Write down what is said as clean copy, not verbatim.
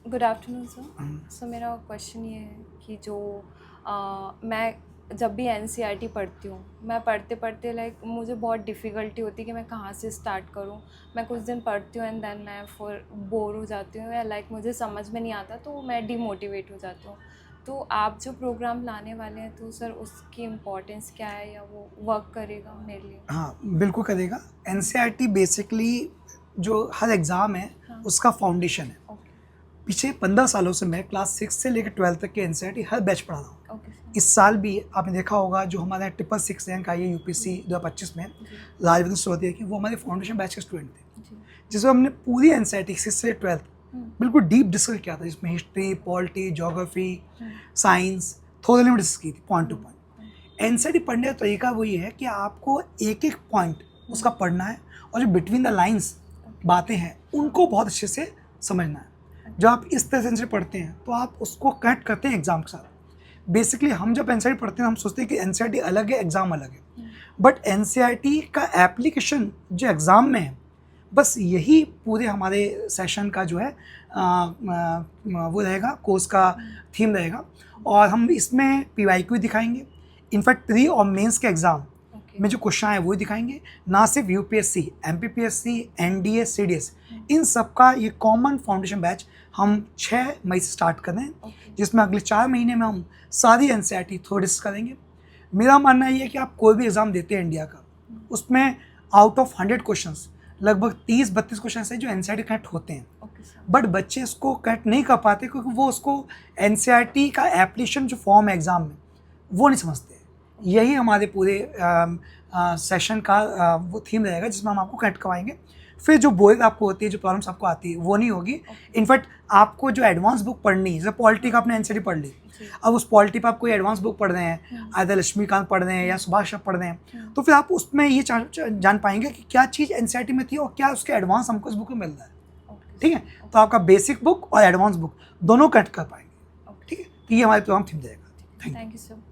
Good afternoon sir. सो मेरा question ये है कि जो मैं जब भी एनसीईआरटी पढ़ती हूँ, मैं पढ़ते पढ़ते लाइक मुझे बहुत डिफ़िकल्टी होती है कि मैं कहाँ से स्टार्ट करूँ। मैं कुछ दिन पढ़ती हूँ एंड देन मैं फिर बोर हो जाती हूँ या लाइक मुझे समझ में नहीं आता, तो मैं डिमोटिवेट हो जाती हूँ। तो आप जो प्रोग्राम लाने वाले हैं, तो सर उसकी इम्पोर्टेंस क्या है या वो वर्क करेगा मेरे लिए? हाँ, बिल्कुल करेगा। एनसीईआरटी बेसिकली जो हर एग्ज़ाम है हाँ। उसका फाउंडेशन है। ओके। पिछले 15 सालों से मैं क्लास 6 से लेकर 12 तक के एनसीईआरटी हर बैच पढ़ा रहा हूँ। Okay sir. इस साल भी आपने देखा होगा जो हमारा 666 रैंक आई है यूपीएससी 2025 में, जी राजविंद्र सोतिया की, वो हमारे फाउंडेशन बैच के स्टूडेंट थे, जी। जिसमें हमने पूरी एनसीईआरटी 6 से 12 बिल्कुल डीप डिस्कस किया था, जिसमें हिस्ट्री, पॉलिटी, ज्योग्राफी, साइंस थोड़ी में डिस्कस की थी पॉइंट टू पॉइंट। एनसीईआरटी पढ़ने का तरीका वही है कि आपको एक एक पॉइंट उसका पढ़ना है और जो बिटवीन द लाइंस बातें हैं उनको बहुत अच्छे से समझना है। जब आप इस तरह से पढ़ते हैं तो आप उसको कनेक्ट करते हैं एग्जाम के साथ। बेसिकली हम जब एनसीईआरटी पढ़ते हैं हम सोचते हैं कि एनसीईआरटी अलग है, एग्जाम अलग है, बट एनसीईआरटी का एप्लीकेशन जो एग्जाम में है, बस यही पूरे हमारे सेशन का जो है वो रहेगा, कोर्स का थीम रहेगा। और हम इसमें पीवाईक्यू दिखाएंगे, इनफैक्ट प्री और मेंस के एग्ज़ाम में जो क्वेश्चन है वो दिखाएंगे। ना सिर्फ यूपीएससी, एमपीपीएससी, एनडीए, सीडीएस, इन सब का ये कॉमन फाउंडेशन बैच हम 6 मई से स्टार्ट कर रहे हैं, जिसमें अगले 4 महीने में हम सारी एनसीईआरटी थ्रू डिस्कस करेंगे। मेरा मानना ये है कि आप कोई भी एग्ज़ाम देते हैं इंडिया का, उसमें आउट ऑफ 100 क्वेश्चंस लगभग 30-32 क्वेश्चन ऐसे जो एनसीईआरटी कनेक्ट होते हैं, बट बच्चे इसको कनेक्ट नहीं कर पाते क्योंकि वो उसको एनसीईआरटी का एप्लीकेशन जो फॉर्म है एग्ज़ाम में वो नहीं समझते। यही हमारे पूरे सेशन का वो थीम रहेगा, जिसमें हम आपको कनेक्ट करवाएंगे। फिर जो बोरिंग आपको होती है, जो प्रॉब्लम्स आपको आती है, वो नहीं होगी। इनफैक्ट आपको जो एडवांस बुक पढ़नी है, जैसे पॉलिटी का आपने एनसीईआरटी पढ़ ली, अब उस पॉलिटी पर आप कोई एडवांस बुक पढ़ रहे हैं, आदर लक्ष्मीकांत पढ़ रहे हैं या सुभाष पढ़ रहे हैं, तो फिर आप उसमें ये जान पाएंगे कि क्या चीज़ एनसीईआरटी में थी और क्या उसके एडवांस हमको इस बुक में मिल रहा है। ठीक है, तो आपका बेसिक बुक और एडवांस बुक दोनों कनेक्ट कर पाएंगे। ठीक है, तो ये हमारे प्रोग्राम थीम रहेगा। Thank you sir.